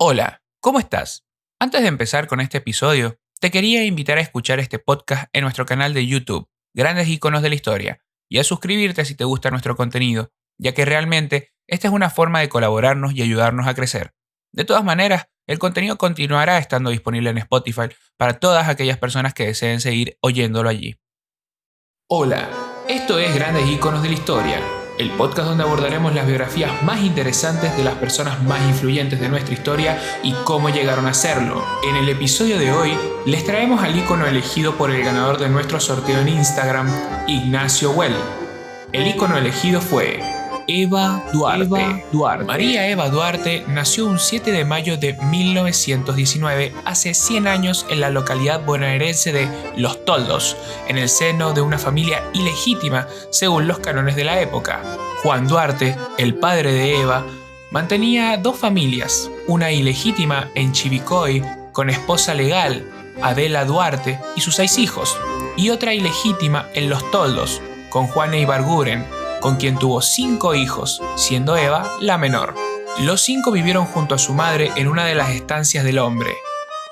Hola, ¿cómo estás? Antes de empezar con este episodio, te quería invitar a escuchar este podcast en nuestro canal de YouTube, Grandes Iconos de la Historia, y a suscribirte si te gusta nuestro contenido, ya que realmente esta es una forma de colaborarnos y ayudarnos a crecer. De todas maneras, el contenido continuará estando disponible en Spotify para todas aquellas personas que deseen seguir oyéndolo allí. Hola, esto es Grandes Iconos de la Historia, el podcast donde abordaremos las biografías más interesantes de las personas más influyentes de nuestra historia y cómo llegaron a serlo. En el episodio de hoy, les traemos al ícono elegido por el ganador de nuestro sorteo en Instagram, Ignacio Well. El ícono elegido fue Eva Duarte. María Eva Duarte nació un 7 de mayo de 1919, hace 100 años, en la localidad bonaerense de Los Toldos, en el seno de una familia ilegítima según los cánones de la época. Juan Duarte, el padre de Eva, mantenía dos familias, una ilegítima en Chivilcoy con esposa legal, Adela Duarte, y sus 6 hijos, y otra ilegítima en Los Toldos, con Juana Ibarguren, con quien tuvo 5 hijos, siendo Eva la menor. Los 5 vivieron junto a su madre en una de las estancias del hombre.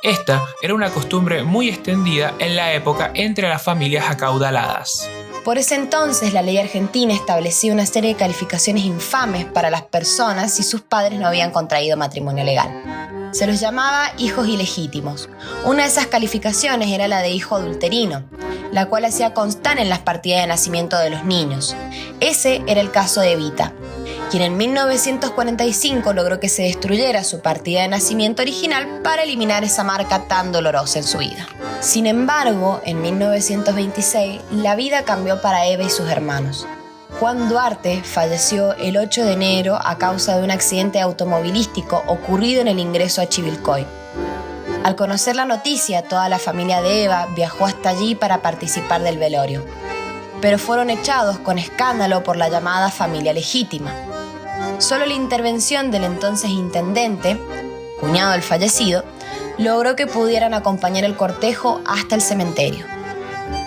Esta era una costumbre muy extendida en la época entre las familias acaudaladas. Por ese entonces, la ley argentina establecía una serie de calificaciones infames para las personas si sus padres no habían contraído matrimonio legal. Se los llamaba hijos ilegítimos. Una de esas calificaciones era la de hijo adulterino, la cual hacía constar en las partidas de nacimiento de los niños. Ese era el caso de Evita, quien en 1945 logró que se destruyera su partida de nacimiento original para eliminar esa marca tan dolorosa en su vida. Sin embargo, en 1926, la vida cambió para Eva y sus hermanos. Juan Duarte falleció el 8 de enero a causa de un accidente automovilístico ocurrido en el ingreso a Chivilcoy. Al conocer la noticia, toda la familia de Eva viajó hasta allí para participar del velorio, pero fueron echados con escándalo por la llamada familia legítima. Solo la intervención del entonces intendente, cuñado del fallecido, logró que pudieran acompañar el cortejo hasta el cementerio.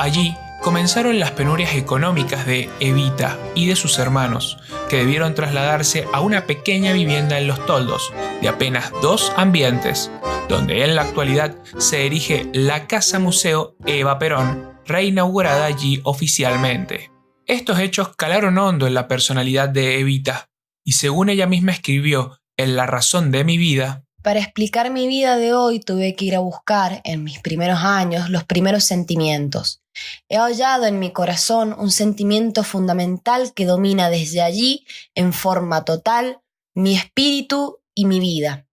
Allí comenzaron las penurias económicas de Evita y de sus hermanos, que debieron trasladarse a una pequeña vivienda en Los Toldos, de apenas 2 ambientes, donde en la actualidad se erige la Casa Museo Eva Perón, reinaugurada allí oficialmente. Estos hechos calaron hondo en la personalidad de Evita, y según ella misma escribió en La razón de mi vida: para explicar mi vida de hoy tuve que ir a buscar, en mis primeros años, los primeros sentimientos. He hallado en mi corazón un sentimiento fundamental que domina desde allí, en forma total, mi espíritu y mi vida.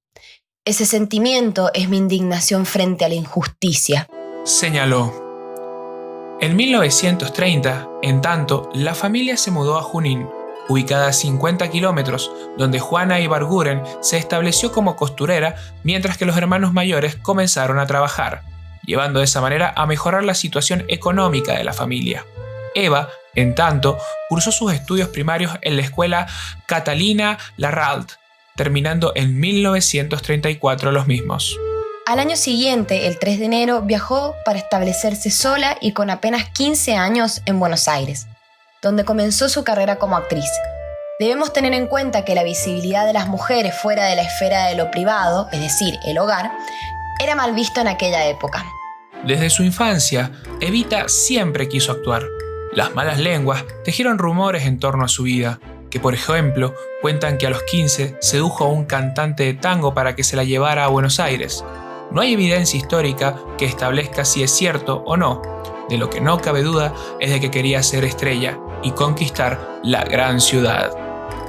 Ese sentimiento es mi indignación frente a la injusticia, señaló. En 1930, en tanto, la familia se mudó a Junín, ubicada a 50 kilómetros, donde Juana Ibarguren se estableció como costurera, mientras que los hermanos mayores comenzaron a trabajar, llevando de esa manera a mejorar la situación económica de la familia. Eva, en tanto, cursó sus estudios primarios en la escuela Catalina Larrault, terminando en 1934 los mismos. Al año siguiente, el 3 de enero, viajó para establecerse sola y con apenas 15 años en Buenos Aires, donde comenzó su carrera como actriz. Debemos tener en cuenta que la visibilidad de las mujeres fuera de la esfera de lo privado, es decir, el hogar, era mal visto en aquella época. Desde su infancia, Evita siempre quiso actuar. Las malas lenguas tejieron rumores en torno a su vida, que por ejemplo cuentan que a los 15 sedujo a un cantante de tango para que se la llevara a Buenos Aires. No hay evidencia histórica que establezca si es cierto o no. De lo que no cabe duda es de que quería ser estrella y conquistar la gran ciudad.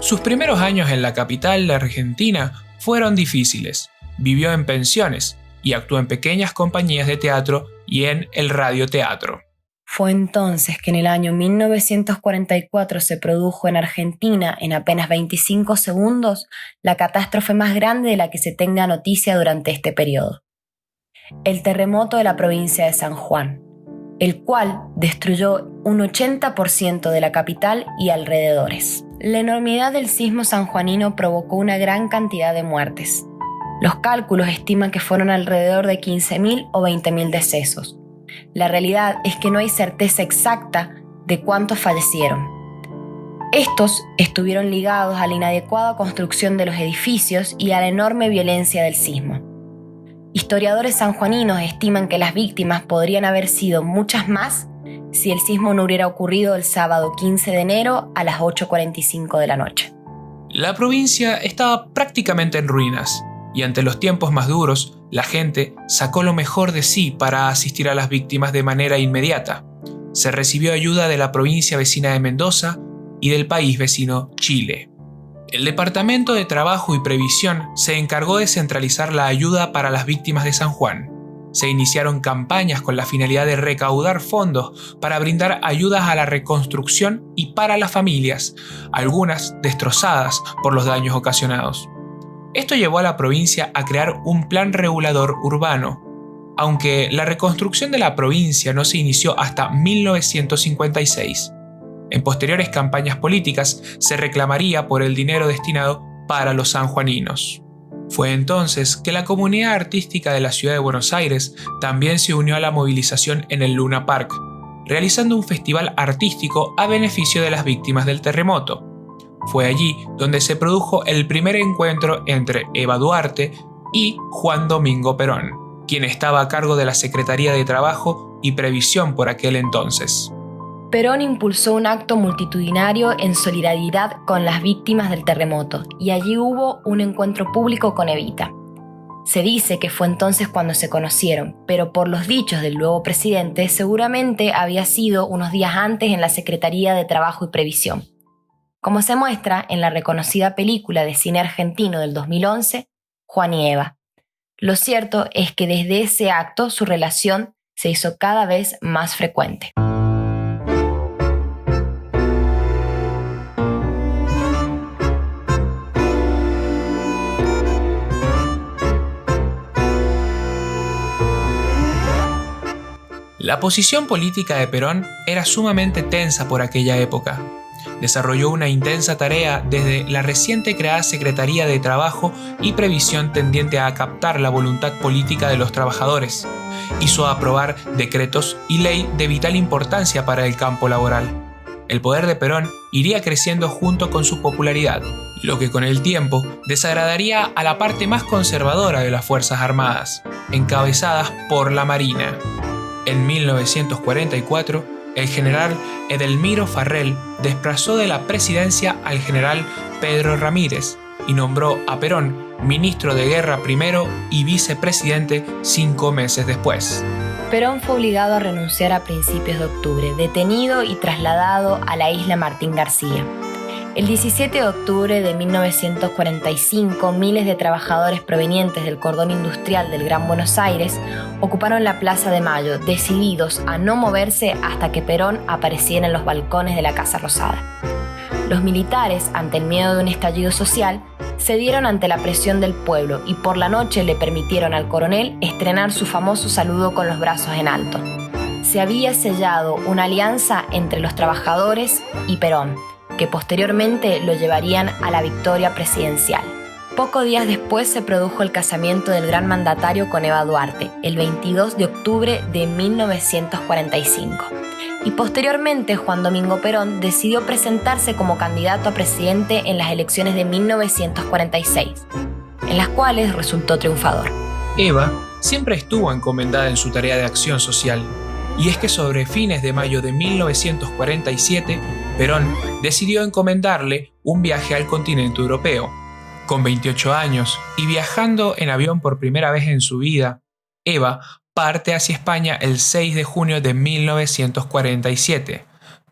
Sus primeros años en la capital de Argentina fueron difíciles. Vivió en pensiones y actuó en pequeñas compañías de teatro y en el radioteatro. Fue entonces que en el año 1944 se produjo en Argentina, en apenas 25 segundos, la catástrofe más grande de la que se tenga noticia durante este periodo. El terremoto de la provincia de San Juan, el cual destruyó un 80% de la capital y alrededores. La enormidad del sismo sanjuanino provocó una gran cantidad de muertes. Los cálculos estiman que fueron alrededor de 15.000 o 20.000 decesos. La realidad es que no hay certeza exacta de cuántos fallecieron. Estos estuvieron ligados a la inadecuada construcción de los edificios y a la enorme violencia del sismo. Historiadores sanjuaninos estiman que las víctimas podrían haber sido muchas más si el sismo no hubiera ocurrido el sábado 15 de enero a las 8:45 de la noche. La provincia estaba prácticamente en ruinas, y ante los tiempos más duros, la gente sacó lo mejor de sí para asistir a las víctimas de manera inmediata. Se recibió ayuda de la provincia vecina de Mendoza y del país vecino Chile. El Departamento de Trabajo y Previsión se encargó de centralizar la ayuda para las víctimas de San Juan. Se iniciaron campañas con la finalidad de recaudar fondos para brindar ayudas a la reconstrucción y para las familias, algunas destrozadas por los daños ocasionados. Esto llevó a la provincia a crear un plan regulador urbano, aunque la reconstrucción de la provincia no se inició hasta 1956. En posteriores campañas políticas se reclamaría por el dinero destinado para los sanjuaninos. Fue entonces que la comunidad artística de la ciudad de Buenos Aires también se unió a la movilización en el Luna Park, realizando un festival artístico a beneficio de las víctimas del terremoto. Fue allí donde se produjo el primer encuentro entre Eva Duarte y Juan Domingo Perón, quien estaba a cargo de la Secretaría de Trabajo y Previsión por aquel entonces. Perón impulsó un acto multitudinario en solidaridad con las víctimas del terremoto y allí hubo un encuentro público con Evita. Se dice que fue entonces cuando se conocieron, pero por los dichos del nuevo presidente seguramente había sido unos días antes en la Secretaría de Trabajo y Previsión, como se muestra en la reconocida película de cine argentino del 2011, Juan y Eva. Lo cierto es que desde ese acto su relación se hizo cada vez más frecuente. La posición política de Perón era sumamente tensa por aquella época. Desarrolló una intensa tarea desde la reciente creada Secretaría de Trabajo y Previsión tendiente a captar la voluntad política de los trabajadores. Hizo aprobar decretos y ley de vital importancia para el campo laboral. El poder de Perón iría creciendo junto con su popularidad, lo que con el tiempo desagradaría a la parte más conservadora de las Fuerzas Armadas, encabezadas por la Marina. En 1944, el general Edelmiro Farrell desplazó de la presidencia al general Pedro Ramírez y nombró a Perón ministro de Guerra primero y vicepresidente 5 meses después. Perón fue obligado a renunciar a principios de octubre, detenido y trasladado a la isla Martín García. El 17 de octubre de 1945, miles de trabajadores provenientes del cordón industrial del Gran Buenos Aires ocuparon la Plaza de Mayo, decididos a no moverse hasta que Perón apareciera en los balcones de la Casa Rosada. Los militares, ante el miedo de un estallido social, cedieron ante la presión del pueblo y por la noche le permitieron al coronel estrenar su famoso saludo con los brazos en alto. Se había sellado una alianza entre los trabajadores y Perón, que posteriormente lo llevarían a la victoria presidencial. Pocos días después se produjo el casamiento del gran mandatario con Eva Duarte, el 22 de octubre de 1945. Y posteriormente Juan Domingo Perón decidió presentarse como candidato a presidente en las elecciones de 1946, en las cuales resultó triunfador. Eva siempre estuvo encomendada en su tarea de acción social, y es que sobre fines de mayo de 1947, Perón decidió encomendarle un viaje al continente europeo. Con 28 años y viajando en avión por primera vez en su vida, Eva parte hacia España el 6 de junio de 1947.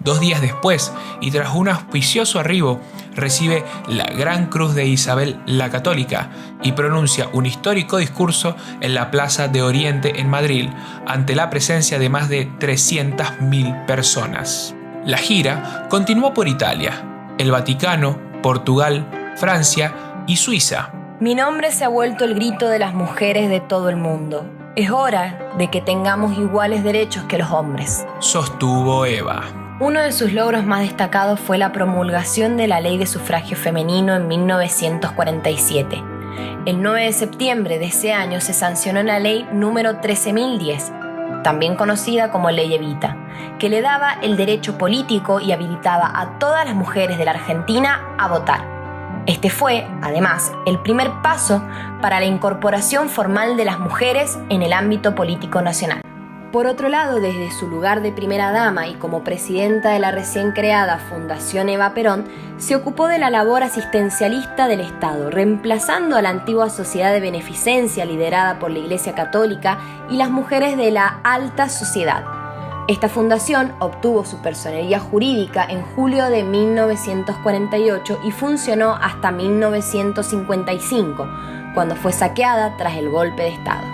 2 días después, y tras un auspicioso arribo, recibe la Gran Cruz de Isabel la Católica y pronuncia un histórico discurso en la Plaza de Oriente en Madrid, ante la presencia de más de 300.000 personas. La gira continuó por Italia, el Vaticano, Portugal, Francia y Suiza. Mi nombre se ha vuelto el grito de las mujeres de todo el mundo. Es hora de que tengamos iguales derechos que los hombres, sostuvo Eva. Uno de sus logros más destacados fue la promulgación de la Ley de Sufragio Femenino en 1947. El 9 de septiembre de ese año se sancionó la Ley número 13.010, también conocida como Ley Evita, que le daba el derecho político y habilitaba a todas las mujeres de la Argentina a votar. Este fue, además, el primer paso para la incorporación formal de las mujeres en el ámbito político nacional. Por otro lado, desde su lugar de primera dama y como presidenta de la recién creada Fundación Eva Perón, se ocupó de la labor asistencialista del Estado, reemplazando a la antigua sociedad de beneficencia liderada por la Iglesia Católica y las mujeres de la alta sociedad. Esta fundación obtuvo su personería jurídica en julio de 1948 y funcionó hasta 1955, cuando fue saqueada tras el golpe de Estado.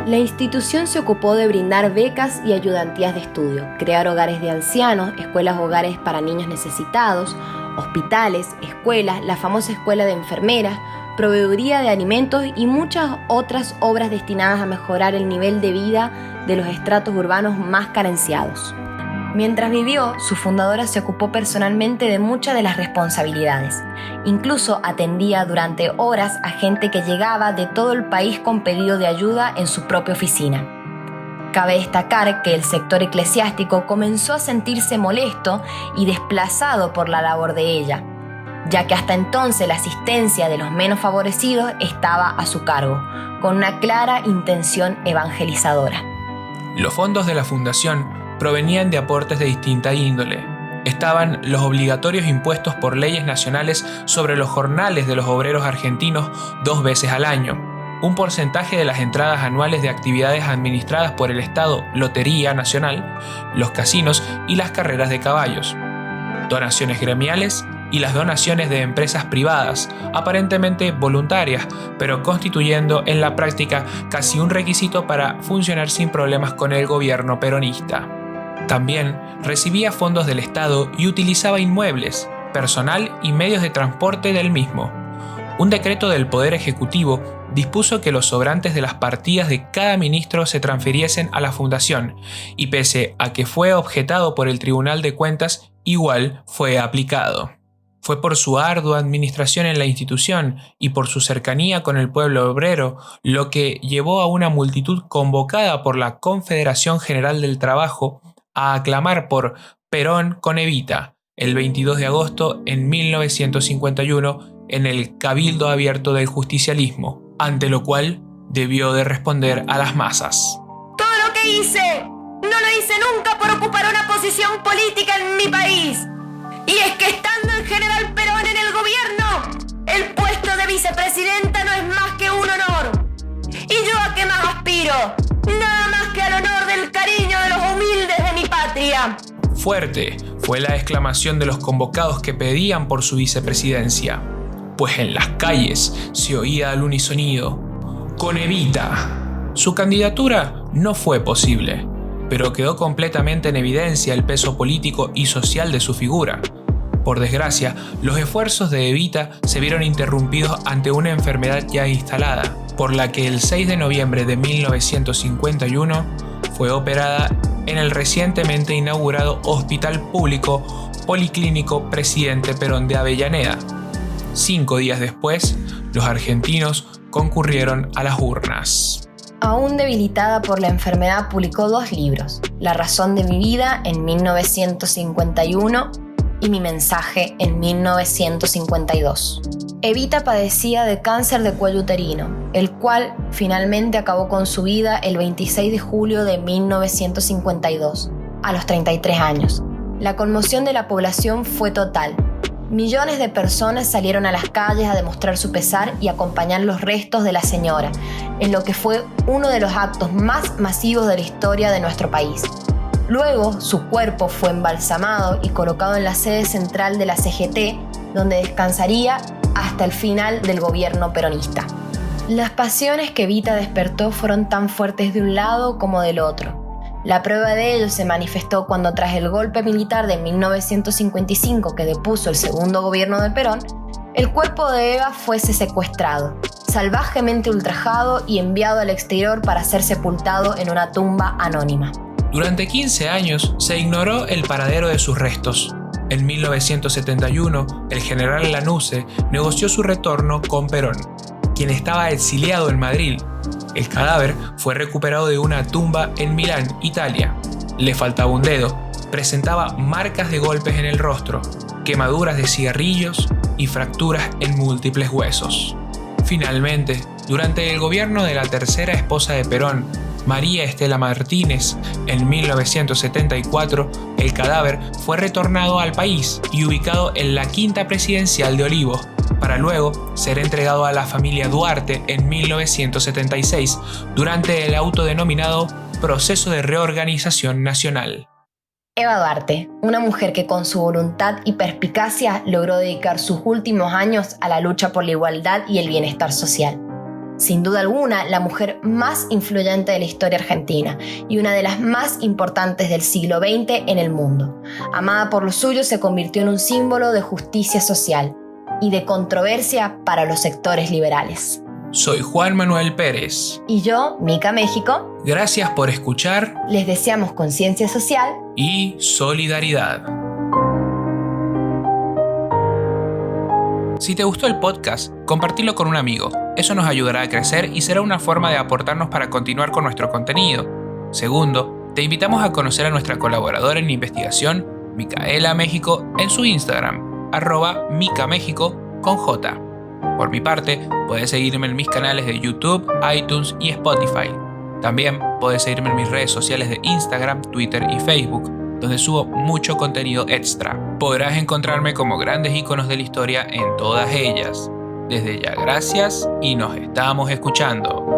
La institución se ocupó de brindar becas y ayudantías de estudio, crear hogares de ancianos, escuelas hogares para niños necesitados, hospitales, escuelas, la famosa escuela de enfermeras, proveeduría de alimentos y muchas otras obras destinadas a mejorar el nivel de vida de los estratos urbanos más carenciados. Mientras vivió, su fundadora se ocupó personalmente de muchas de las responsabilidades. Incluso atendía durante horas a gente que llegaba de todo el país con pedido de ayuda en su propia oficina. Cabe destacar que el sector eclesiástico comenzó a sentirse molesto y desplazado por la labor de ella, ya que hasta entonces la asistencia de los menos favorecidos estaba a su cargo, con una clara intención evangelizadora. Los fondos de la fundación provenían de aportes de distinta índole. Estaban los obligatorios impuestos por leyes nacionales sobre los jornales de los obreros argentinos 2 veces al año, un porcentaje de las entradas anuales de actividades administradas por el Estado, Lotería Nacional, los casinos y las carreras de caballos, donaciones gremiales y las donaciones de empresas privadas, aparentemente voluntarias, pero constituyendo en la práctica casi un requisito para funcionar sin problemas con el gobierno peronista. También recibía fondos del Estado y utilizaba inmuebles, personal y medios de transporte del mismo. Un decreto del Poder Ejecutivo dispuso que los sobrantes de las partidas de cada ministro se transfiriesen a la fundación, y pese a que fue objetado por el Tribunal de Cuentas, igual fue aplicado. Fue por su ardua administración en la institución y por su cercanía con el pueblo obrero lo que llevó a una multitud convocada por la Confederación General del Trabajo a aclamar por Perón con Evita el 22 de agosto en 1951 en el Cabildo Abierto del Justicialismo, ante lo cual debió de responder a las masas. Todo lo que hice, no lo hice nunca por ocupar una posición política en mi país. Y es que estando el general Perón en el gobierno, el puesto de vicepresidenta no es más que un honor. ¿Y yo a qué más aspiro? Nada más que al honor del cariño de los humildes de mi patria. Fuerte fue la exclamación de los convocados que pedían por su vicepresidencia, pues en las calles se oía al unisonido: ¡con Evita! Su candidatura no fue posible, pero quedó completamente en evidencia el peso político y social de su figura. Por desgracia, los esfuerzos de Evita se vieron interrumpidos ante una enfermedad ya instalada, por la que el 6 de noviembre de 1951 fue operada en el recientemente inaugurado Hospital Público Policlínico Presidente Perón de Avellaneda. 5 días después, los argentinos concurrieron a las urnas. Aún debilitada por la enfermedad, publicó 2 libros: La razón de mi vida en 1951 y Mi mensaje en 1952. Evita padecía de cáncer de cuello uterino, el cual finalmente acabó con su vida el 26 de julio de 1952, a los 33 años. La conmoción de la población fue total. Millones de personas salieron a las calles a demostrar su pesar y acompañar los restos de la señora, en lo que fue uno de los actos más masivos de la historia de nuestro país. Luego, su cuerpo fue embalsamado y colocado en la sede central de la CGT, donde descansaría hasta el final del gobierno peronista. Las pasiones que Evita despertó fueron tan fuertes de un lado como del otro. La prueba de ello se manifestó cuando, tras el golpe militar de 1955 que depuso el segundo gobierno de Perón, el cuerpo de Eva fuese secuestrado, salvajemente ultrajado y enviado al exterior para ser sepultado en una tumba anónima. Durante 15 años se ignoró el paradero de sus restos. En 1971, el general Lanusse negoció su retorno con Perón, quien estaba exiliado en Madrid. El cadáver fue recuperado de una tumba en Milán, Italia. Le faltaba un dedo, presentaba marcas de golpes en el rostro, quemaduras de cigarrillos y fracturas en múltiples huesos. Finalmente, durante el gobierno de la tercera esposa de Perón, María Estela Martínez, en 1974, el cadáver fue retornado al país y ubicado en la Quinta Presidencial de Olivos, para luego ser entregado a la familia Duarte en 1976, durante el autodenominado Proceso de Reorganización Nacional. Eva Duarte, una mujer que con su voluntad y perspicacia logró dedicar sus últimos años a la lucha por la igualdad y el bienestar social. Sin duda alguna, la mujer más influyente de la historia argentina y una de las más importantes del siglo XX en el mundo. Amada por los suyos, se convirtió en un símbolo de justicia social y de controversia para los sectores liberales. Soy Juan Manuel Pérez. Y yo, Mica México. Gracias por escuchar. Les deseamos conciencia social y solidaridad. Si te gustó el podcast, compartilo con un amigo. Eso nos ayudará a crecer y será una forma de aportarnos para continuar con nuestro contenido. Segundo, te invitamos a conocer a nuestra colaboradora en investigación, Micaela México, en su Instagram, @micamexico con J. Por mi parte, puedes seguirme en mis canales de YouTube, iTunes y Spotify. También puedes seguirme en mis redes sociales de Instagram, Twitter y Facebook, donde subo mucho contenido extra. Podrás encontrarme como grandes íconos de la historia en todas ellas. Desde ya, gracias y nos estamos escuchando.